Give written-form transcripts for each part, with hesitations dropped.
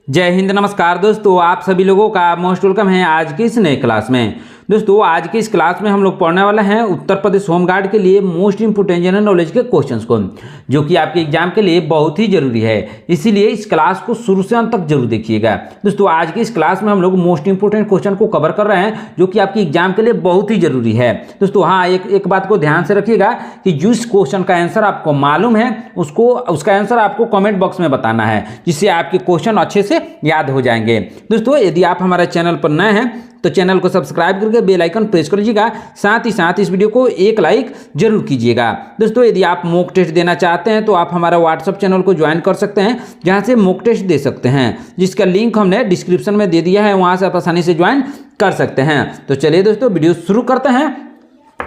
जय हिंद, नमस्कार दोस्तों। आप सभी लोगों का मोस्ट वेलकम है आज की इस नए क्लास में। दोस्तों आज की इस क्लास में हम लोग पढ़ने वाले हैं उत्तर प्रदेश होम गार्ड के लिए मोस्ट इंपोर्टेंट जनरल नॉलेज के क्वेश्चंस को, जो कि आपके एग्जाम के लिए बहुत ही जरूरी है। इसीलिए इस क्लास को शुरू से अंत तक जरूर देखिएगा। दोस्तों आज की इस क्लास में हम लोग मोस्ट इंपोर्टेंट क्वेश्चन को कवर कर रहे हैं, जो कि आपके एग्जाम के लिए बहुत ही जरूरी है। दोस्तों हाँ, एक बात को ध्यान से रखिएगा कि जिस क्वेश्चन का आंसर आपको मालूम है उसका आंसर आपको कॉमेंट बॉक्स में बताना है, जिससे आपके क्वेश्चन अच्छे से याद हो जाएंगे। दोस्तों यदि आप हमारे चैनल पर नए हैं तो चैनल को सब्सक्राइब करके बेल आइकन प्रेस कर लीजिएगा। साथ ही साथ इस वीडियो को एक लाइक जरूर कीजिएगा। दोस्तों यदि आप मॉक टेस्ट देना चाहते हैं तो आप हमारा व्हाट्सएप चैनल को ज्वाइन कर सकते हैं, जहां से मॉक टेस्ट दे सकते हैं, जिसका लिंक हमने डिस्क्रिप्शन में दे दिया है। वहां से आप आसानी से ज्वाइन कर सकते हैं। तो चलिए दोस्तों वीडियो शुरू करते हैं।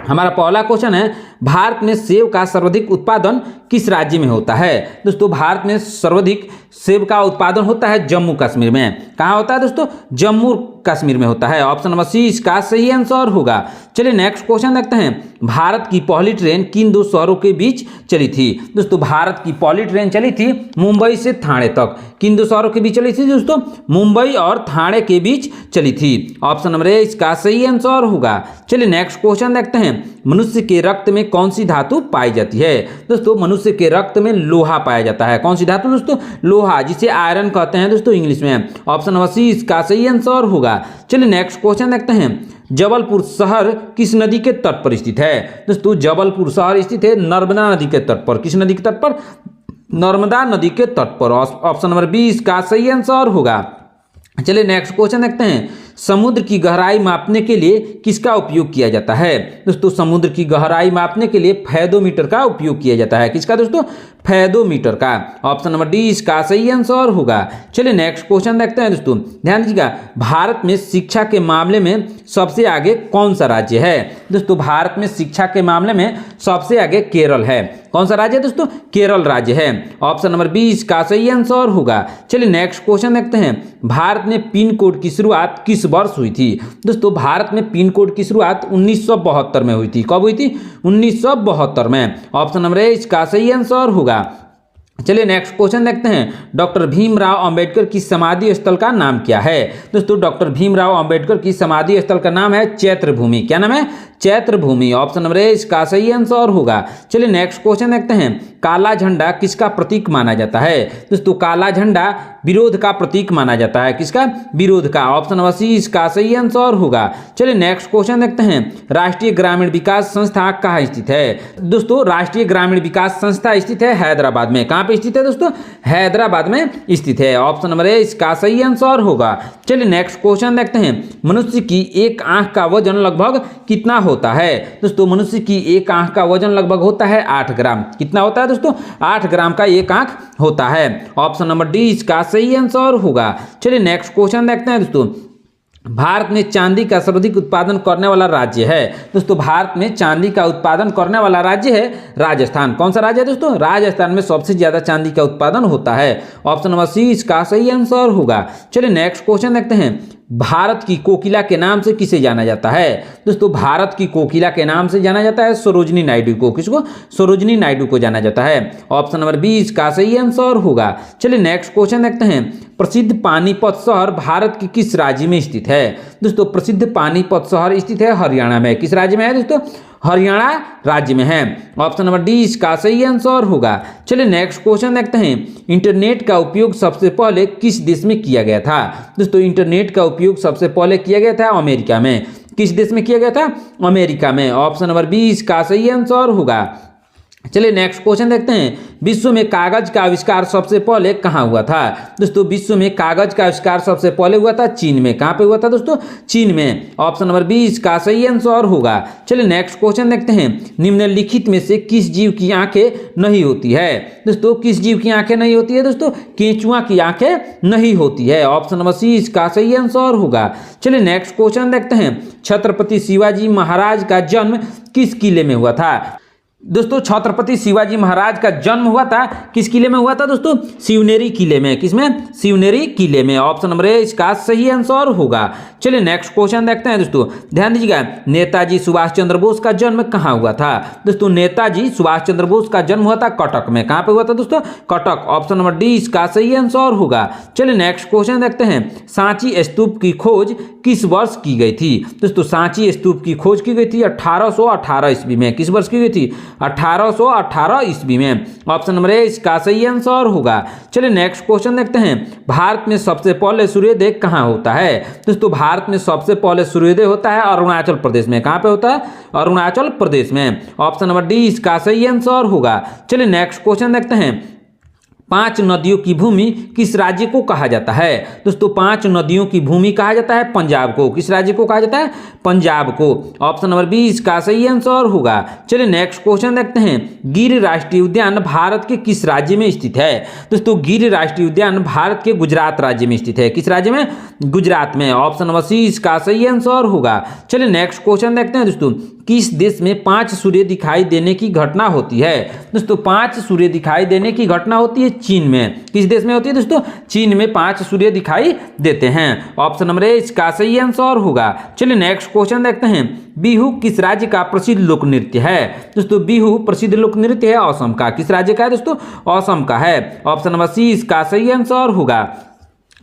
हमारा पहला क्वेश्चन है, भारत में सेब का सर्वाधिक उत्पादन किस राज्य में होता है? दोस्तों भारत में सर्वाधिक सेब का उत्पादन होता है जम्मू कश्मीर में। कहाँ होता है दोस्तों? जम्मू कश्मीर में होता है। ऑप्शन नंबर सी इसका सही आंसर होगा। चलिए नेक्स्ट क्वेश्चन देखते हैं। भारत की पहली ट्रेन किन दो शहरों के बीच चली थी? दोस्तों भारत की पहली ट्रेन चली थी मुंबई से ठाणे तक। किन दो शहरों के बीच चली थी दोस्तों? मुंबई और ठाणे के बीच चली थी। ऑप्शन नंबर ए इसका सही आंसर होगा। चलिए नेक्स्ट क्वेश्चन देखते हैं। मनुष्य के रक्त में कौन सी धातु पाई जाती है? दोस्तों मनुष्य के रक्त में लोहा पाया जाता है। कौन सी धातु दोस्तों? लोहा, जिसे आयरन कहते हैं दोस्तों इंग्लिश में। ऑप्शन नंबर सी इसका सही आंसर होगा। चलिए नेक्स्ट क्वेश्चन देखते हैं। जबलपुर शहर किस नदी के तट पर स्थित है? दोस्तों जबलपुर शहर स्थित है नर्मदा नदी के तट पर। किस नदी के तट पर? नर्मदा नदी के तट पर। ऑप्शन नंबर बी इसका सही आंसर होगा। चलिए नेक्स्ट क्वेश्चन देखते हैं। समुद्र की गहराई मापने के लिए किसका उपयोग किया जाता है? दोस्तों समुद्र की गहराई मापने के लिए फैदोमीटर का उपयोग किया जाता है। किसका दोस्तों? फैदोमीटर का। ऑप्शन नंबर डी इसका सही आंसर होगा। चलिए नेक्स्ट क्वेश्चन देखते हैं। दोस्तों ध्यान दीजिएगा, भारत में शिक्षा के मामले में सबसे आगे कौन सा राज्य है? दोस्तों भारत में शिक्षा के मामले में सबसे आगे केरल है। कौन सा राज्य है दोस्तों? केरल राज्य है। ऑप्शन नंबर बी इसका सही आंसर होगा। चलिए नेक्स्ट क्वेश्चन देखते हैं। भारत में पिन कोड की शुरुआत किस वर्ष हुई थी? दोस्तों भारत में पिन कोड की शुरुआत 1972 में हुई थी। कब हुई थी? 1972 में। ऑप्शन नंबर ए इसका सही आंसर होगा। चलिए नेक्स्ट क्वेश्चन देखते हैं। डॉक्टर भीमराव अंबेडकर की समाधि स्थल का नाम क्या है? दोस्तों डॉक्टर भीमराव अंबेडकर की समाधि स्थल का नाम है चैत्र भूमि। क्या नाम है? चैत्र भूमि। ऑप्शन नंबर ए इसका सही आंसर होगा। चलिए नेक्स्ट क्वेश्चन देखते हैं। काला झंडा किसका प्रतीक माना जाता है? दोस्तों काला झंडा विरोध का प्रतीक माना जाता है। किसका? विरोध का। ऑप्शन नंबर सी इसका सही आंसर होगा। चलिए नेक्स्ट क्वेश्चन देखते हैं। राष्ट्रीय ग्रामीण विकास संस्था कहाँ स्थित है? दोस्तों राष्ट्रीय ग्रामीण विकास संस्था स्थित है हैदराबाद में। कहाँ पे स्थित है दोस्तों? हैदराबाद में स्थित है। ऑप्शन नंबर ए इसका सही आंसर होगा। चलिए नेक्स्ट क्वेश्चन देखते हैं। मनुष्य की एक आंख का वजन लगभग कितना होता है? दोस्तों मनुष्य की एक आंख का वजन लगभग होता है 8 ग्राम। कितना होता है दोस्तों? 8 ग्राम का एक आंख होता है। ऑप्शन नंबर डी इसका सही आंसर होगा। चलिए नेक्स्ट क्वेश्चन देखते हैं। दोस्तों भारत में चांदी का सर्वाधिक उत्पादन करने वाला राज्य है? दोस्तों भारत में चांदी का उत्पादन करने वाला राज्य है राजस्थान। कौन सा राज्य है दोस्तों? राजस्थान में सबसे ज्यादा चांदी का उत्पादन होता है। ऑप्शन नंबर सी इसका सही आंसर होगा। चलिए नेक्स्ट क्वेश्चन देखते हैं। भारत की कोकिला के नाम से किसे जाना जाता है? दोस्तों भारत की कोकिला के नाम से जाना जाता है सरोजिनी नायडू को। किसको? सरोजिनी नायडू को जाना जाता है। ऑप्शन नंबर बी इसका सही आंसर होगा। चलिए नेक्स्ट क्वेश्चन देखते हैं। प्रसिद्ध पानीपत शहर भारत के किस राज्य में स्थित है? दोस्तों प्रसिद्ध पानीपत शहर स्थित है हरियाणा में। किस राज्य में है दोस्तों? हरियाणा राज्य में है। ऑप्शन नंबर डी इसका सही आंसर होगा। चलिए नेक्स्ट क्वेश्चन देखते हैं। इंटरनेट का उपयोग सबसे पहले किस देश में किया गया था? दोस्तों इंटरनेट का उपयोग सबसे पहले किया गया था अमेरिका में। किस देश में किया गया था? अमेरिका में। ऑप्शन नंबर बी इसका सही आंसर होगा। चलिए नेक्स्ट क्वेश्चन देखते हैं। विश्व में कागज का आविष्कार सबसे पहले कहाँ हुआ था? दोस्तों विश्व में कागज का आविष्कार सबसे पहले हुआ था चीन में। कहाँ पे हुआ था दोस्तों? चीन में। ऑप्शन नंबर बी इसका सही आंसर होगा। चलिए नेक्स्ट क्वेश्चन देखते हैं। निम्नलिखित में से किस जीव की आंखें नहीं होती है? दोस्तों किस जीव की आंखें नहीं होती है? दोस्तों केंचुआ की आंखें नहीं होती है। ऑप्शन नंबर सी इसका सही आंसर होगा। चलिए नेक्स्ट क्वेश्चन देखते हैं। छत्रपति शिवाजी महाराज का जन्म किस किले में हुआ था? दोस्तों छत्रपति शिवाजी महाराज का जन्म हुआ था किस किले में हुआ था दोस्तों? शिवनेरी किले में। किसमें? शिवनेरी किले में। ऑप्शन नंबर ए इसका सही आंसर होगा। चलिए नेक्स्ट क्वेश्चन देखते हैं दोस्तों, ध्यान दीजिएगा। नेताजी सुभाष चंद्र बोस का जन्म कहाँ हुआ था? दोस्तों नेताजी सुभाष चंद्र बोस का जन्म हुआ था कटक में। कहाँ पे हुआ था दोस्तों? कटक। ऑप्शन नंबर डी इसका सही आंसर होगा। चलिए नेक्स्ट क्वेश्चन देखते हैं, सांची स्तूप की खोज किस वर्ष की गई थी? दोस्तों सांची स्तूप की खोज की गई थी 1818 ईस्वी में। किस वर्ष की गई थी? 1818 ईस्वी में। ऑप्शन नंबर ए इसका सही आंसर होगा। चलिए नेक्स्ट क्वेश्चन देखते हैं, भारत में सबसे पहले सूर्योदय कहाँ होता है? दोस्तों भारत में सबसे पहले सूर्योदय होता है अरुणाचल प्रदेश में। कहाँ पे होता है? अरुणाचल प्रदेश में। ऑप्शन नंबर डी इसका सही आंसर होगा। चलिए नेक्स्ट क्वेश्चन देखते हैं, 5 नदियों की भूमि किस राज्य को कहा जाता है? दोस्तों 5 नदियों की भूमि कहा जाता है पंजाब को। किस राज्य को कहा जाता है? पंजाब को। ऑप्शन नंबर बी इसका सही आंसर होगा। चलिए नेक्स्ट क्वेश्चन देखते हैं, गिर राष्ट्रीय उद्यान भारत के किस राज्य में स्थित है? दोस्तों गिर राष्ट्रीय उद्यान भारत के गुजरात राज्य में स्थित है। किस राज्य में? गुजरात में। ऑप्शन नंबर सी इसका सही आंसर होगा। चलिए नेक्स्ट क्वेश्चन देखते हैं दोस्तों, किस देश में 5 सूर्य दिखाई देने की घटना होती है? दोस्तों 5 सूर्य दिखाई देने की घटना होती है चीन में। किस देश में होती है दोस्तों? चीन में 5 सूर्य दिखाई देते हैं। ऑप्शन नंबर ए इसका सही आंसर होगा। चलिए नेक्स्ट क्वेश्चन देखते हैं, बिहू किस राज्य का प्रसिद्ध लोक नृत्य है? दोस्तों बिहू प्रसिद्ध लोक नृत्य है असम का। किस राज्य का है दोस्तों? असम का है। ऑप्शन नंबर सी इसका सही आंसर होगा।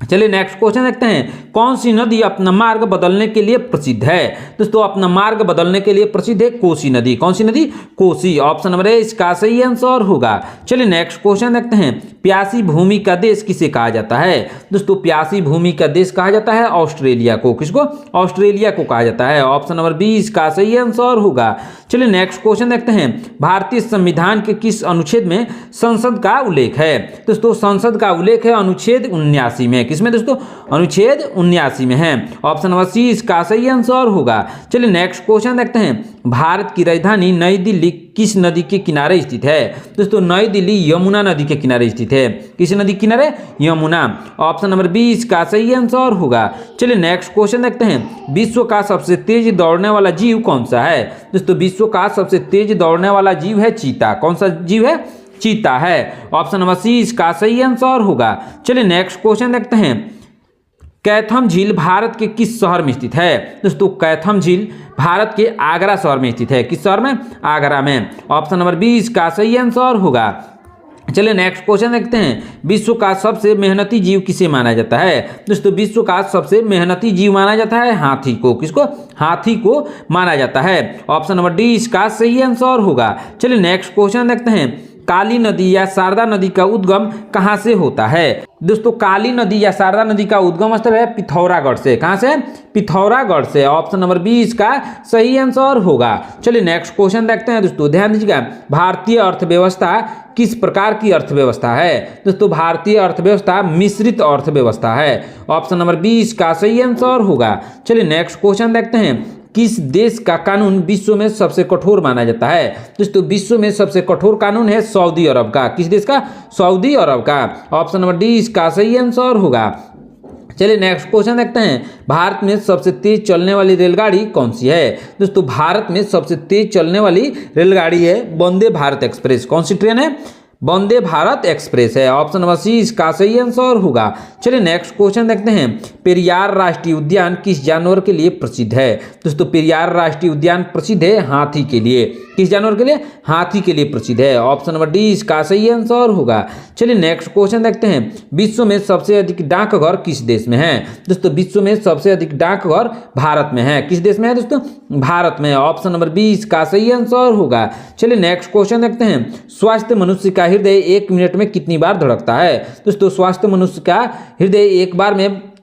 चलिए नेक्स्ट क्वेश्चन देखते हैं, कौन सी नदी अपना मार्ग बदलने के लिए प्रसिद्ध है? दोस्तों अपना मार्ग बदलने के लिए प्रसिद्ध है कोसी नदी। कौन सी नदी? कोसी। ऑप्शन नंबर ए इसका सही आंसर होगा। चलिए नेक्स्ट क्वेश्चन देखते हैं, प्यासी भूमि का देश किसे कहा जाता है? दोस्तों प्यासी भूमि का देश कहा जाता है ऑस्ट्रेलिया को। किसको? ऑस्ट्रेलिया को कहा जाता है। ऑप्शन नंबर बी इसका सही आंसर होगा। चलिए नेक्स्ट क्वेश्चन देखते हैं, भारतीय संविधान के किस अनुच्छेद में संसद का उल्लेख है? दोस्तों संसद का उल्लेख है अनुच्छेद 79 में। किसमें दोस्तों? अनुच्छेद 79 में है। ऑप्शन नंबर सी इसका सही आंसर होगा। चलिए नेक्स्ट क्वेश्चन देखते हैं, भारत की राजधानी नई दिल्ली किस नदी के किनारे स्थित है? दोस्तों नई दिल्ली यमुना नदी के किनारे स्थित है। किस नदी के किनारे? यमुना। ऑप्शन नंबर बी इसका सही आंसर होगा। चलिए नेक्स्ट क्वेश्चन देखते हैं, विश्व का सबसे तेज दौड़ने वाला जीव कौन सा है? दोस्तों विश्व का सबसे तेज दौड़ने वाला जीव है चीता। कौन सा जीव है? चीता है। ऑप्शन नंबर सी इसका सही आंसर होगा। चलिए नेक्स्ट क्वेश्चन देखते हैं, कैथम झील भारत के किस शहर में स्थित है? दोस्तों कैथम झील भारत के आगरा शहर में स्थित है। किस शहर में? आगरा में। ऑप्शन नंबर बी इसका सही आंसर होगा। चलिए नेक्स्ट क्वेश्चन देखते हैं, विश्व का सबसे मेहनती जीव किसे माना जाता है? दोस्तों विश्व का सबसे मेहनती जीव माना जाता है हाथी को। किसको? हाथी को माना जाता है। ऑप्शन नंबर डी इसका सही आंसर होगा। चलिए नेक्स्ट क्वेश्चन देखते हैं, काली नदी या शारदा नदी का उद्गम कहां से होता है? दोस्तों काली नदी या शारदा नदी का उद्गम स्थल है पिथौरागढ़ से। कहां से? पिथौरागढ़ से। ऑप्शन नंबर बी इसका सही आंसर होगा। चलिए नेक्स्ट क्वेश्चन देखते हैं दोस्तों, ध्यान दीजिएगा, भारतीय अर्थव्यवस्था किस प्रकार की अर्थव्यवस्था है? दोस्तों भारतीय अर्थव्यवस्था मिश्रित अर्थव्यवस्था है। ऑप्शन नंबर बी इसका सही आंसर होगा। चलिए नेक्स्ट क्वेश्चन देखते हैं, किस देश का कानून विश्व में सबसे कठोर माना जाता है? दोस्तों विश्व में सबसे कठोर कानून है सऊदी अरब का। किस देश का? सऊदी अरब का। ऑप्शन नंबर डी इसका सही आंसर होगा। चलिए नेक्स्ट क्वेश्चन देखते हैं, भारत में सबसे तेज चलने वाली रेलगाड़ी कौन सी है? दोस्तों भारत में सबसे तेज चलने वाली रेलगाड़ी है वंदे भारत एक्सप्रेस। कौन सी ट्रेन है? वंदे भारत एक्सप्रेस है। ऑप्शन नंबर सी इसका सही आंसर होगा। चलिए नेक्स्ट क्वेश्चन देखते हैं, पेरियार राष्ट्रीय उद्यान किस जानवर के लिए प्रसिद्ध है? दोस्तों पेरियार राष्ट्रीय उद्यान प्रसिद्ध है हाथी के लिए। किस जानवर के लिए? हाथी के लिए प्रसिद्ध है। ऑप्शन नंबर डी इसका सही आंसर होगा। चलिए नेक्स्ट क्वेश्चन देखते हैं, विश्व में सबसे अधिक डाकघर किस देश में है? दोस्तों विश्व में सबसे अधिक डाकघर भारत में है। किस देश में है दोस्तों? भारत में। ऑप्शन नंबर बी इसका सही आंसर होगा। चलिए नेक्स्ट क्वेश्चन देखते हैं, स्वस्थ मनुष्य का हृदय 1 मिनट में कितनी बार धड़कता है? दोस्तों स्वस्थ मनुष्य का हृदय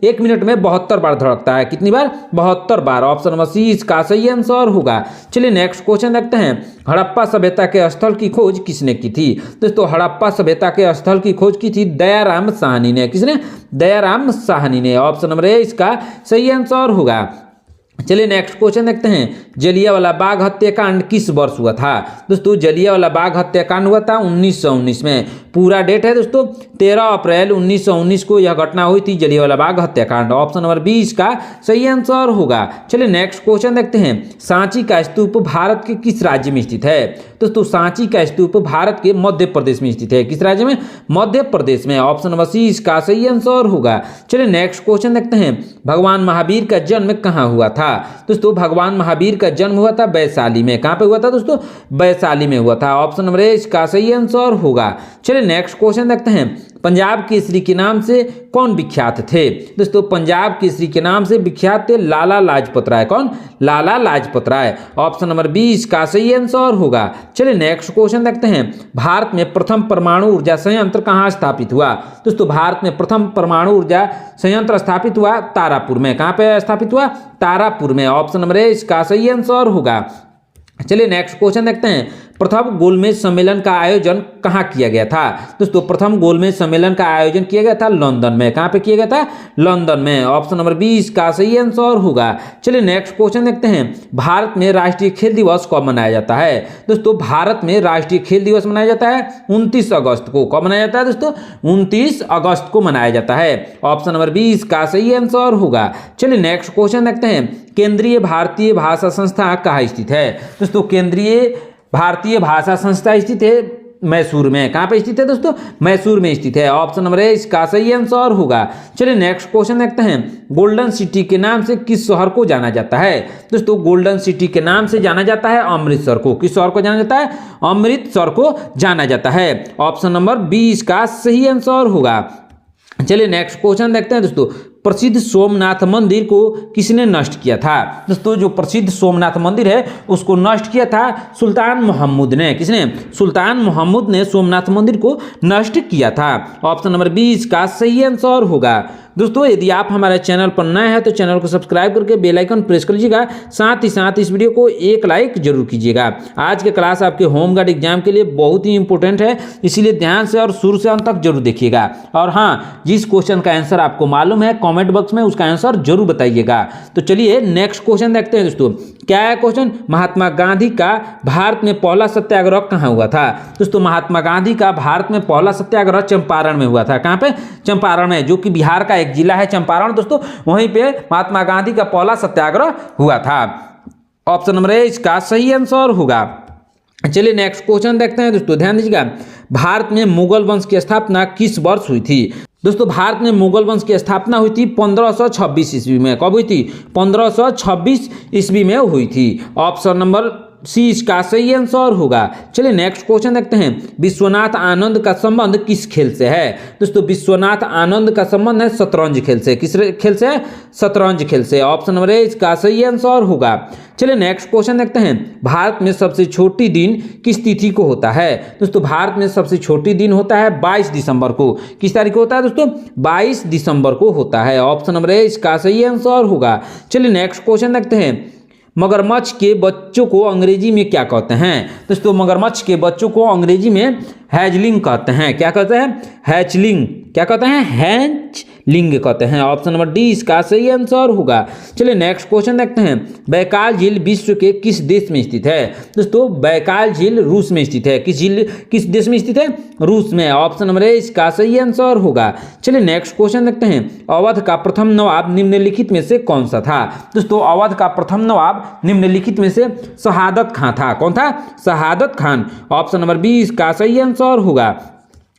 1 मिनट में 72 बार धड़कता है। कितनी बार? 72 बार। ऑप्शन नंबर सी इसका सही आंसर होगा। चलिए नेक्स्ट क्वेश्चन देखते हैं, हड़प्पा सभ्यता के स्थल की खोज किसने की थी? दोस्तों हड़प्पा सभ्यता के स्थल की खोज की थी दयाराम साहनी ने। किसने? दयाराम साहनी ने। ऑप्शन नंबर ए इसका सही आंसर होगा। चलिए नेक्स्ट क्वेश्चन देखते हैं, जलियांवाला बाग हत्याकांड किस वर्ष हुआ था। दोस्तों जलियांवाला बाग हत्याकांड हुआ था 1919 में। पूरा डेट है दोस्तों 13 अप्रैल 1919 को यह घटना हुई थी, जलियांवाला बाग हत्याकांड। ऑप्शन नंबर 20 का सही आंसर होगा। चलिए नेक्स्ट क्वेश्चन देखते हैं, सांची का स्तूप भारत के किस राज्य में स्थित है। दोस्तों सांची का स्तूप भारत के मध्य प्रदेश में स्थित है। किस राज्य में? मध्य प्रदेश में। ऑप्शन नंबर सी इसका सही आंसर होगा। चलिए नेक्स्ट क्वेश्चन देखते हैं, भगवान महावीर का जन्म कहाँ हुआ था। दोस्तों भगवान महावीर का जन्म हुआ था वैशाली में। कहां पे हुआ था दोस्तों? वैशाली में हुआ था। ऑप्शन नंबर ए इसका सही आंसर होगा। चलिए नेक्स्ट क्वेश्चन देखते हैं, पंजाब केसरी के नाम से कौन विख्यात थे। दोस्तों पंजाब केसरी के नाम से विख्यात थे लाला लाजपत राय। कौन? लाला लाजपत राय। ऑप्शन नंबर 20 का सही आंसर होगा। चलिए नेक्स्ट क्वेश्चन देखते हैं, भारत में प्रथम परमाणु ऊर्जा संयंत्र कहाँ स्थापित हुआ। दोस्तों भारत में प्रथम परमाणु ऊर्जा संयंत्र स्थापित हुआ तारापुर में। कहाँ पे स्थापित हुआ? तारापुर में। ऑप्शन नंबर ए इसका सही आंसर होगा। चलिए नेक्स्ट क्वेश्चन देखते हैं, प्रथम गोलमेज सम्मेलन का आयोजन कहाँ किया गया था। दोस्तों प्रथम गोलमेज सम्मेलन का आयोजन किया गया था लंदन में। कहाँ पे किया गया था? लंदन में। ऑप्शन नंबर 20 का सही आंसर होगा। चलिए नेक्स्ट क्वेश्चन देखते हैं, भारत में राष्ट्रीय खेल दिवस कब मनाया जाता है। दोस्तों भारत में राष्ट्रीय खेल दिवस मनाया जाता है 29 अगस्त को। कब मनाया जाता है दोस्तों? 29 अगस्त को मनाया जाता है। ऑप्शन नंबर 20 का सही आंसर होगा। चलिए नेक्स्ट क्वेश्चन देखते हैं, केंद्रीय भारतीय भाषा संस्था कहाँ स्थित है। दोस्तों केंद्रीय भारतीय भाषा संस्था स्थित है मैसूर में। कहाँ पे स्थित है दोस्तों? मैसूर में स्थित है। ऑप्शन नंबर ए इसका सही आंसर होगा। चलिए नेक्स्ट क्वेश्चन देखते हैं, गोल्डन सिटी के नाम से किस शहर को जाना जाता है। दोस्तों गोल्डन सिटी के नाम से जाना जाता है अमृतसर को। किस शहर को जाना जाता है? अमृतसर को जाना जाता है। ऑप्शन नंबर 20 का सही आंसर होगा। चलिए नेक्स्ट क्वेश्चन देखते हैं दोस्तों, प्रसिद्ध सोमनाथ मंदिर को किसने नष्ट किया था। दोस्तों जो प्रसिद्ध सोमनाथ मंदिर है उसको नष्ट किया था सुल्तान मोहम्मद ने। किसने? सुल्तान मोहम्मद ने सोमनाथ मंदिर को नष्ट किया था। ऑप्शन नंबर 20 का सही आंसर होगा। दोस्तों यदि आप हमारे चैनल पर नए हैं तो चैनल को सब्सक्राइब करके बेल आइकन प्रेस कर लीजिएगा, साथ ही साथ इस वीडियो को एक लाइक जरूर कीजिएगा। आज के क्लास आपके होमगार्ड एग्जाम के लिए बहुत ही इंपॉर्टेंट है, इसीलिए ध्यान से और शुरू से अंत तक जरूर देखिएगा। और हाँ, जिस क्वेश्चन का आंसर आपको मालूम है कमेंट बॉक्स में उसका आंसर जरूर बताइएगा। तो चलिए नेक्स्ट क्वेश्चन देखते हैं दोस्तों, क्या है क्वेश्चन, महात्मा गांधी का भारत में पहला सत्याग्रह कहाँ हुआ था। दोस्तों महात्मा गांधी का भारत में पहला सत्याग्रह चंपारण में हुआ था। कहाँ पे? चंपारण में, जो कि बिहार का एक जिला है चंपारण दोस्तों, वहीं पे महात्मा गांधी का पहला सत्याग्रह हुआ था। ऑप्शन नंबर ए इसका सही आंसर होगा। चलिए नेक्स्ट क्वेश्चन देखते हैं दोस्तों, ध्यान दीजिएगा, भारत में मुगल वंश की स्थापना किस वर्ष हुई थी। दोस्तों भारत में मुगल वंश की स्थापना हुई थी 1526 ईस्वी में। कब हुई थी? 1526 ईस्वी में हुई थी। ऑप्शन नंबर सी इसका सही आंसर होगा। चलिए नेक्स्ट क्वेश्चन देखते हैं, विश्वनाथ आनंद का संबंध किस खेल से है। दोस्तों विश्वनाथ आनंद का संबंध है शतरंज खेल से। किस खेल से? शतरंज खेल से। ऑप्शन नंबर ए इसका सही आंसर होगा। चलिए नेक्स्ट क्वेश्चन देखते हैं, भारत में सबसे छोटी दिन किस तिथि को होता है। दोस्तों भारत में सबसे छोटी दिन होता है 22 दिसंबर को। किस तारीख को होता है दोस्तों? 22 दिसंबर को होता है। ऑप्शन नंबर ए इसका सही आंसर होगा। चलिए नेक्स्ट क्वेश्चन देखते हैं, मगरमच्छ के बच्चों को अंग्रेजी में क्या कहते हैं। दोस्तों मगरमच्छ के बच्चों को अंग्रेजी में हैचलिंग कहते हैं। क्या कहते हैं? हैचलिंग। क्या कहते हैं? हैचलिंग कहते हैं। ऑप्शन नंबर डी इसका सही आंसर होगा। चलिए नेक्स्ट क्वेश्चन देखते हैं, बैकाल झील विश्व के किस देश में स्थित है। दोस्तों बैकाल झील रूस में स्थित है। किस देश में स्थित है? रूस में। ऑप्शन नंबर ए इसका सही आंसर होगा। चलिए नेक्स्ट क्वेश्चन देखते हैं, अवध का प्रथम नवाब निम्नलिखित में से कौन सा था। दोस्तों अवध का प्रथम नवाब निम्नलिखित में से शहादत खान था। कौन था? शहादत खान। ऑप्शन नंबर 20 का सही आंसर होगा।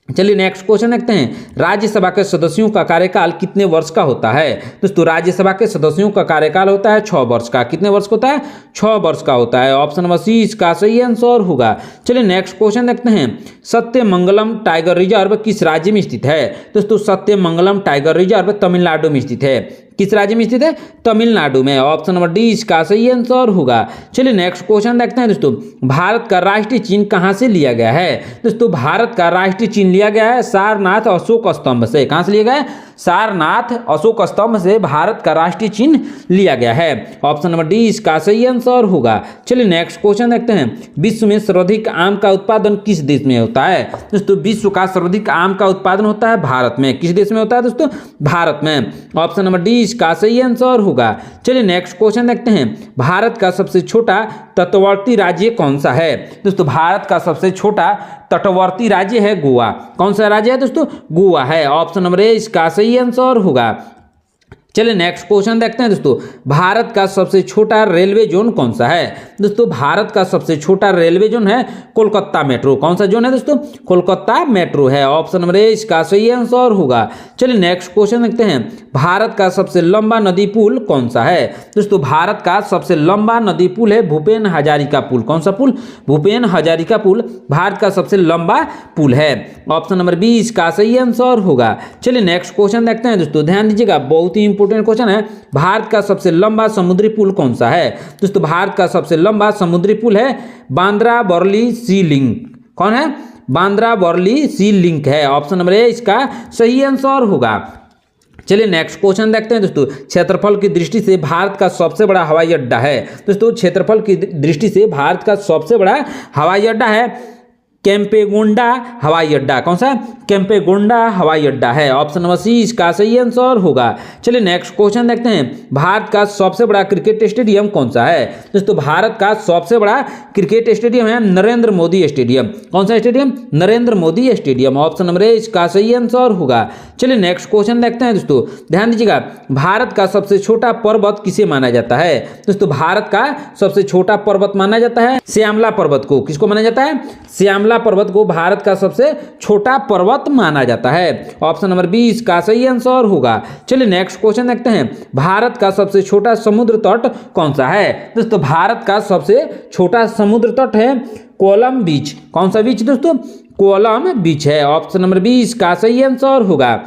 चलिए नेक्स्ट क्वेश्चन देखते हैं, राज्यसभा के सदस्यों का कार्यकाल कितने वर्ष का होता है। दोस्तों राज्यसभा के सदस्यों का कार्यकाल होता है 6 वर्ष का। कितने वर्ष का होता है? 6 वर्ष का होता है। ऑप्शन नंबर सी इसका सही आंसर होगा। चलिए नेक्स्ट क्वेश्चन देखते हैं, सत्यमंगलम टाइगर रिजर्व किस राज्य में स्थित है। दोस्तों सत्यमंगलम टाइगर रिजर्व तमिलनाडु में स्थित है। किस राज्य में स्थित है? तमिलनाडु में। ऑप्शन नंबर डी इसका सही आंसर होगा। चलिए नेक्स्ट क्वेश्चन देखते हैं दोस्तों, भारत का राष्ट्रीय चिन्ह कहां से लिया गया है। दोस्तों भारत का राष्ट्रीय चिन्ह लिया गया है सारनाथ अशोक स्तंभ से। कहां से लिया गया है? सारनाथ अशोक स्तंभ से भारत का राष्ट्रीय चिन्ह लिया गया है। ऑप्शन नंबर डी इसका सही आंसर होगा। चलिए नेक्स्ट क्वेश्चन देखते हैं, विश्व में सर्वाधिक आम का उत्पादन किस देश में होता है? दोस्तों विश्व का सर्वाधिक आम का उत्पादन होता है भारत में। किस देश में होता है दोस्तों? भारत में। ऑप्शन नंबर डी इसका सही आंसर होगा। चलिए नेक्स्ट क्वेश्चन देखते हैं, भारत का सबसे छोटा तटवर्ती राज्य कौन सा है? दोस्तों भारत का सबसे छोटा तटवर्ती राज्य है गोवा। कौन सा राज्य है दोस्तों? गोवा है। ऑप्शन नंबर ए इसका सही आंसर होगा। चलिए नेक्स्ट क्वेश्चन देखते हैं दोस्तों, भारत का सबसे छोटा रेलवे जोन कौन सा है? दोस्तों भारत का सबसे छोटा रेलवे जोन है कोलकाता मेट्रो। कौन सा जोन है दोस्तों? कोलकाता मेट्रो है। ऑप्शन नंबर ए इसका सही आंसर होगा। चलिए नेक्स्ट क्वेश्चन देखते हैं, भारत का सबसे लंबा नदी पुल कौन सा है? दोस्तों भारत का सबसे लंबा नदी पुल है भूपेन हजारिका पुल। कौन सा पुल? भूपेन हजारिका पुल भारत का सबसे लंबा पुल है। ऑप्शन नंबर बी इसका सही आंसर होगा। चलिए नेक्स्ट क्वेश्चन देखते हैं दोस्तों, ध्यान दीजिएगा, बहुत ही इंपॉर्टेंट क्वेश्चन है, भारत का सबसे लंबा समुद्री पुल कौन सा है? दोस्तों भारत का सबसे लंबा समुद्री पुल है बांद्रा बॉर्ली सी लिंक। कौन है? बांद्रा बॉर्ली सी लिंक है। ऑप्शन नंबर ए इसका सही आंसर होगा। चलिए नेक्स्ट क्वेश्चन देखते हैं दोस्तों, क्षेत्रफल की दृष्टि से भारत का सबसे बड़ा हवाई अड्डा है। दोस्तों क्षेत्रफल की दृष्टि से भारत का सबसे बड़ा हवाई अड्डा है केम्पेगोंडा हवाई अड्डा। कौन सा? केम्पेगोंडा हवाई अड्डा है। ऑप्शन नंबर सी इसका सही आंसर होगा। चलिए नेक्स्ट क्वेश्चन देखते हैं, भारत का सबसे बड़ा क्रिकेट स्टेडियम कौन सा है? दोस्तों भारत का सबसे बड़ा क्रिकेट स्टेडियम है नरेंद्र मोदी स्टेडियम। कौन सा stadium? Narendra Modi stadium. Option number A इसका सही आंसर होगा। चलिए नेक्स्ट क्वेश्चन देखते हैं दोस्तों, ध्यान दीजिएगा, भारत का सबसे छोटा पर्वत किसे माना जाता है? दोस्तों भारत का सबसे छोटा पर्वत माना जाता है श्यामला पर्वत को। किसको माना जाता है? श्यामला पर्वत को भारत का सबसे छोटा पर्वत माना जाता है। ऑप्शन नंबर बी इसका सही आंसर होगा। चलिए नेक्स्ट क्वेश्चन देखते हैं, भारत का सबसे छोटा समुद्र तट कौन सा है? दोस्तों भारत का सबसे छोटा समुद्र तट है कोलम बीच। कौन सा बीच दोस्तों? कोलम बीच है। ऑप्शन नंबर बी इसका सही आंसर होगा।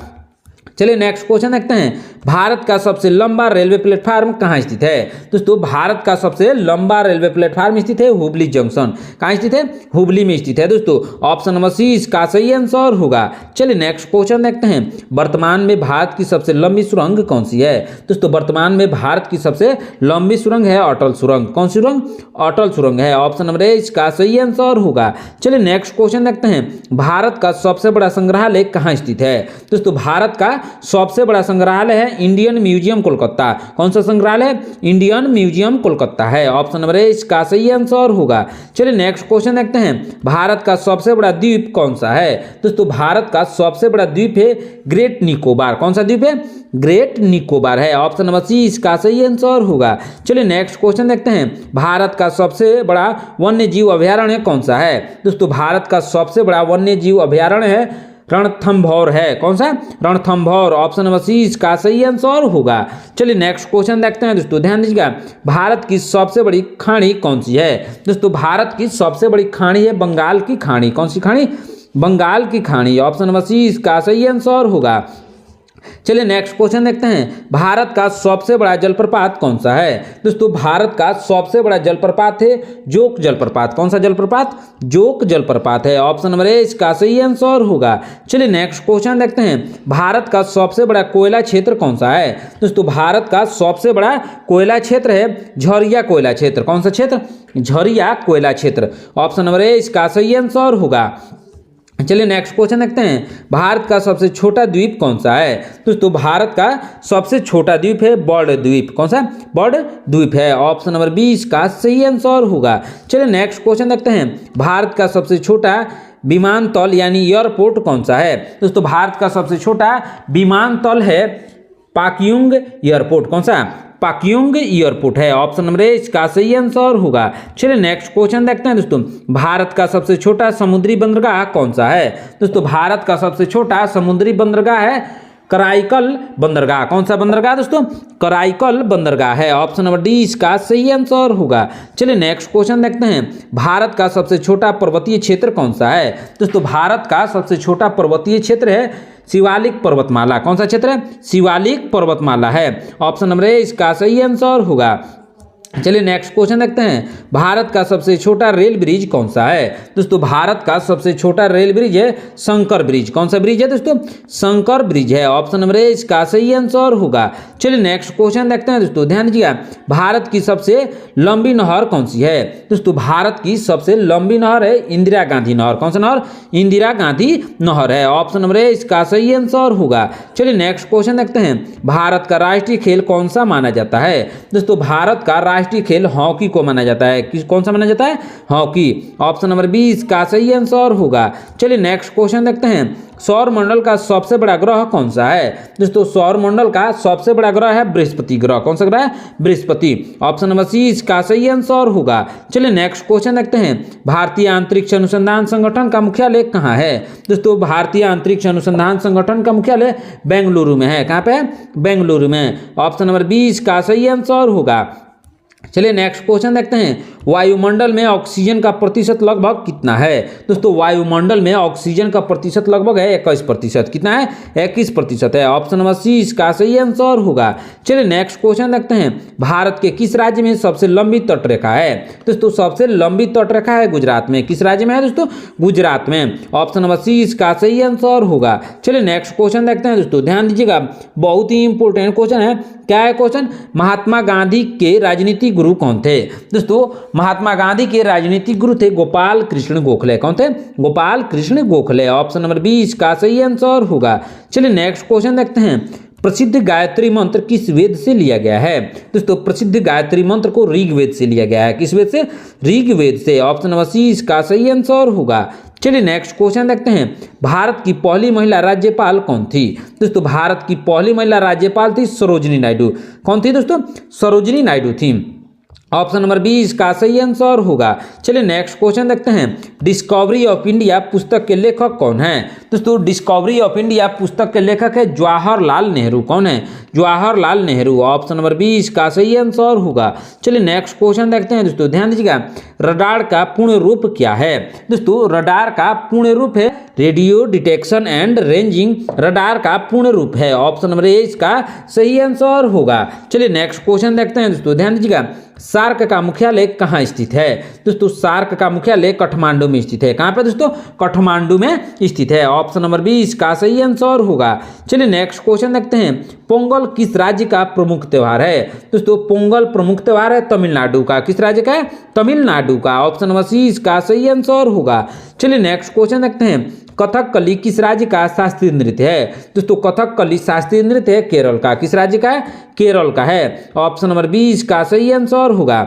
चलिए नेक्स्ट क्वेश्चन देखते हैं, भारत का सबसे लंबा रेलवे प्लेटफार्म कहाँ स्थित है? दोस्तों भारत का सबसे लंबा रेलवे प्लेटफार्म स्थित है हुबली जंक्शन। कहाँ स्थित है? हुबली में स्थित है दोस्तों। ऑप्शन नंबर सी इसका सही आंसर होगा। चलिए नेक्स्ट क्वेश्चन देखते हैं, वर्तमान में भारत की सबसे लंबी सुरंग कौन सी है? दोस्तों वर्तमान में भारत की सबसे लंबी सुरंग है अटल सुरंग। कौन सी सुरंग? अटल सुरंग है। ऑप्शन नंबर ए इसका सही आंसर होगा। चलिए नेक्स्ट क्वेश्चन देखते हैं, भारत का सबसे बड़ा संग्रहालय कहाँ स्थित है? दोस्तों भारत का सबसे बड़ा संग्रहालय है इंडियन म्यूजियम कोलकाता। कौन सा संग्रहालय? इंडियन म्यूजियम कोलकाता है। ऑप्शन नंबर ए इसका सही आंसर होगा। चलिए नेक्स्ट क्वेश्चन देखते हैं, भारत का सबसे बड़ा द्वीप कौन सा है? दोस्तों भारत का सबसे बड़ा द्वीप है ग्रेट निकोबार। कौन सा द्वीप है? ग्रेट निकोबार है। ऑप्शन नंबर सी इसका सही आंसर होगा। चलिए नेक्स्ट क्वेश्चन देखते हैं, भारत का सबसे बड़ा वन्य जीव अभयारण्य कौन सा है? दोस्तों भारत का सबसे बड़ा वन्य जीव अभयारण्य है रणथंभौर है। कौन सा? रणथंभौर। ऑप्शन नंबर सी इसका सही आंसर होगा। चलिए नेक्स्ट क्वेश्चन देखते हैं दोस्तों, ध्यान दीजिएगा, भारत की सबसे बड़ी खाड़ी कौन सी है? दोस्तों भारत की सबसे बड़ी खाड़ी है बंगाल की खाड़ी। कौन सी खाड़ी? बंगाल की खाड़ी। ऑप्शन नंबर सी इसका सही आंसर होगा। चलिए नेक्स्ट क्वेश्चन देखते हैं, भारत का सबसे बड़ा जलप्रपात कौन सा है? दोस्तों भारत का सबसे बड़ा जलप्रपात है जोक जलप्रपात। कौन सा जलप्रपात? जोक जलप्रपात है। ऑप्शन नंबर ए इसका सही आंसर होगा। चलिए नेक्स्ट क्वेश्चन देखते हैं, भारत का सबसे बड़ा कोयला क्षेत्र कौन सा है? दोस्तों भारत का सबसे बड़ा कोयला क्षेत्र है झरिया कोयला क्षेत्र। कौन सा क्षेत्र? झरिया कोयला क्षेत्र। ऑप्शन नंबर ए इसका सही आंसर होगा। चलिए नेक्स्ट क्वेश्चन देखते हैं, भारत का सबसे छोटा द्वीप कौन सा है? दोस्तों भारत का सबसे छोटा द्वीप है बर्ड द्वीप। कौन सा? बर्ड द्वीप है। ऑप्शन नंबर बी इसका सही आंसर होगा। चलिए नेक्स्ट क्वेश्चन देखते हैं, भारत का सबसे छोटा विमानतल यानी एयरपोर्ट कौन सा है? दोस्तों भारत का सबसे छोटा विमानतल है पाक्योंग एयरपोर्ट। कौन सा? पाक्योंग एयरपोर्ट है। ऑप्शन नंबर ए इसका सही आंसर होगा। चलिए नेक्स्ट क्वेश्चन देखते हैं दोस्तों, भारत का सबसे छोटा समुद्री बंदरगाह कौन सा है? दोस्तों भारत का सबसे छोटा समुद्री बंदरगाह है कराईकल बंदरगाह। कौन सा बंदरगाह दोस्तों? कराईकल बंदरगाह है। ऑप्शन नंबर डी इसका सही आंसर होगा। चलिए नेक्स्ट क्वेश्चन देखते हैं, भारत का सबसे छोटा पर्वतीय क्षेत्र कौन सा है? दोस्तों भारत का सबसे छोटा पर्वतीय क्षेत्र है शिवालिक पर्वतमाला। कौन सा क्षेत्र है? शिवालिक पर्वतमाला है। ऑप्शन नंबर ए इसका सही आंसर होगा। चलिए नेक्स्ट क्वेश्चन देखते हैं, भारत का सबसे छोटा रेल ब्रिज कौन सा है। दोस्तों भारत का सबसे छोटा रेल ब्रिज है शंकर ब्रिज। कौन सा ब्रिज है दोस्तों? शंकर ब्रिज है। ऑप्शन नंबर ए इसका सही आंसर होगा। चलिए नेक्स्ट क्वेश्चन देखते हैं दोस्तों, ध्यान दीजिएगा, भारत की सबसे लंबी नहर कौन सी है। दोस्तों भारत की सबसे लंबी नहर है इंदिरा गांधी नहर। कौन सा नहर? इंदिरा गांधी नहर है। ऑप्शन नंबर ए इसका सही आंसर होगा। चलिए नेक्स्ट क्वेश्चन देखते हैं, भारत का राष्ट्रीय खेल कौन सा माना जाता है। दोस्तों भारत का राष्ट्रीय खेल हॉकी को माना जाता है। कौन सा माना जाता है? हॉकी। ऑप्शन नंबर 20 का सही आंसर होगा। चलिए नेक्स्ट क्वेश्चन देखते हैं, सौर मंडल का सबसे बड़ा ग्रह कौन सा है। दोस्तों सौर मंडल का सबसे बड़ा ग्रह है बृहस्पति ग्रह। कौन सा ग्रह है? बृहस्पति। ऑप्शन नंबर सी इसका सही आंसर होगा। चलिए नेक्स्ट क्वेश्चन देखते हैं, भारतीय अंतरिक्ष अनुसंधान संगठन का मुख्यालय कहाँ है। दोस्तों भारतीय अंतरिक्ष अनुसंधान संगठन का मुख्यालय बेंगलुरु में है। कहाँ पे है? बेंगलुरु में। ऑप्शन नंबर 20 का सही आंसर होगा। चलिए नेक्स्ट क्वेश्चन देखते हैं, वायुमंडल में ऑक्सीजन का प्रतिशत लगभग कितना है। दोस्तों वायुमंडल में ऑक्सीजन का प्रतिशत लगभग है 21%। कितना है? 21% है। ऑप्शन नंबर सी इसका सही आंसर होगा। चलिए नेक्स्ट क्वेश्चन देखते हैं, भारत के किस राज्य में सबसे लंबी तटरेखा है। दोस्तों सबसे लंबी तटरेखा है गुजरात में। किस राज्य में है दोस्तों? गुजरात में। ऑप्शन नंबर सी इसका सही आंसर होगा। चलिए नेक्स्ट क्वेश्चन देखते हैं दोस्तों, ध्यान दीजिएगा, बहुत ही इंपॉर्टेंट क्वेश्चन है। क्या है क्वेश्चन? महात्मा गांधी के राजनीतिक गुरु कौन थे। दोस्तों महात्मा गांधी के राजनीतिक गुरु थे गोपाल कृष्ण गोखले। कौन थे? गोपाल कृष्ण गोखले। ऑप्शन नंबर 20 का सही आंसर होगा। चलिए नेक्स्ट क्वेश्चन देखते हैं, प्रसिद्ध गायत्री मंत्र किस वेद से लिया गया है। दोस्तों प्रसिद्ध गायत्री मंत्र को ऋग्वेद से लिया गया है। किस वेद से? ऋग्वेद से। ऑप्शन नंबर सी इसका सही आंसर होगा। चलिए नेक्स्ट क्वेश्चन देखते हैं, भारत की पहली महिला राज्यपाल कौन थी। दोस्तों भारत की पहली महिला राज्यपाल थी सरोजिनी नायडू। कौन थी दोस्तों? सरोजिनी नायडू थी। ऑप्शन नंबर 20 का सही आंसर होगा। चलिए नेक्स्ट क्वेश्चन देखते हैं, डिस्कवरी ऑफ इंडिया पुस्तक के लेखक कौन है। दोस्तों डिस्कवरी ऑफ इंडिया पुस्तक के लेखक है जवाहरलाल नेहरू। कौन है? जवाहरलाल नेहरू। ऑप्शन नंबर 20 का सही आंसर होगा। चलिए नेक्स्ट क्वेश्चन देखते हैं दोस्तों, ध्यान दीजिएगा, रडार का पूर्ण रूप क्या है। दोस्तों रडार का पूर्ण रूप है radio detection and ranging radar का पूर्ण रूप है। ऑप्शन नंबर ए इसका सही आंसर होगा। चलिए नेक्स्ट क्वेश्चन देखते हैं दोस्तों, ध्यान दीजिएगा, सार्क का मुख्यालय कहाँ स्थित है। दोस्तों सार्क का मुख्यालय काठमांडू में स्थित है। कहाँ पे दोस्तों? काठमांडू में स्थित है। ऑप्शन नंबर 20 का सही आंसर होगा। चलिए नेक्स्ट क्वेश्चन देखते हैं, पोंगल किस राज्य का प्रमुख त्योहार है। दोस्तों पोंगल प्रमुख त्योहार है तमिलनाडु का। किस राज्य का है? तमिलनाडु का। ऑप्शन नंबर सी इसका सही आंसर होगा। चलिए नेक्स्ट क्वेश्चन देखते हैं, कथकली किस राज्य का शास्त्रीय नृत्य है। दोस्तों कथकली शास्त्रीय नृत्य है केरल का। किस राज्य का है? केरल का है। ऑप्शन नंबर 20 का सही आंसर होगा।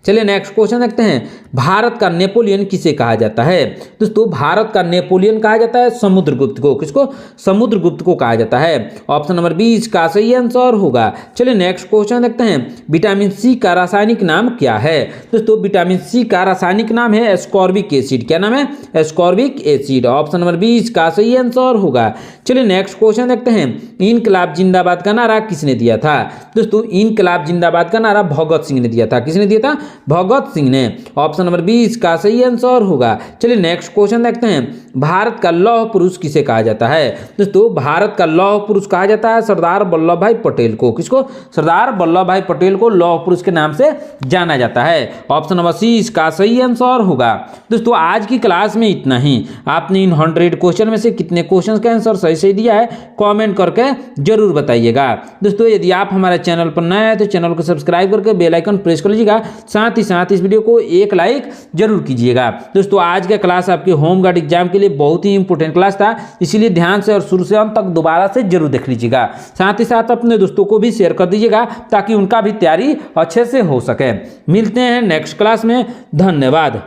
चलिए नेक्स्ट क्वेश्चन देखते हैं, भारत का नेपोलियन किसे कहा जाता है। दोस्तों भारत का नेपोलियन कहा जाता है समुद्रगुप्त को। किसको? समुद्रगुप्त को कहा जाता है। ऑप्शन नंबर 20 का सही आंसर होगा। चलिए नेक्स्ट क्वेश्चन देखते हैं, विटामिन सी का रासायनिक नाम क्या है। दोस्तों विटामिन सी का रासायनिक नाम है एस्कॉर्बिक एसिड। क्या नाम है? Ascorbic acid. ऑप्शन नंबर 20 का सही आंसर होगा। चलिए नेक्स्ट क्वेश्चन देखते हैं, इनकलाब जिंदाबाद का नारा किसने दिया था। दोस्तों इनकलाब जिंदाबाद का नारा भगत सिंह ने दिया था। किसने दिया था? भगत सिंह ने। ऑप्शन नंबर 20 का सही आंसर होगा। चलिए नेक्स्ट क्वेश्चन देखते हैं, भारत का लौह पुरुष किसे कहा जाता है। दोस्तों भारत का लौह पुरुष कहा जाता है सरदार वल्लभ भाई पटेल को। किसको? सरदार वल्लभ भाई पटेल को लौह पुरुष के नाम से जाना जाता है। ऑप्शन नंबर सी इसका सही आंसर होगा। दोस्तों आज की क्लास में इतना ही। आपने इन 100 क्वेश्चन में से कितने क्वेश्चन का आंसर सही सही दिया है कमेंट करके जरूर बताइएगा। दोस्तों यदि आप हमारे चैनल पर नए हैं तो चैनल को सब्सक्राइब करके बेल आइकन प्रेस कर लीजिएगा। साथ ही साथ इस वीडियो को एक लाइक जरूर कीजिएगा। दोस्तों आज का क्लास आपके होम गार्ड एग्जाम के लिए बहुत ही इंपॉर्टेंट क्लास था, इसीलिए ध्यान से और शुरू से अंत तक दोबारा से जरूर देख लीजिएगा। साथ ही साथ अपने दोस्तों को भी शेयर कर दीजिएगा ताकि उनका भी तैयारी अच्छे से हो सके। मिलते हैं नेक्स्ट क्लास में। धन्यवाद।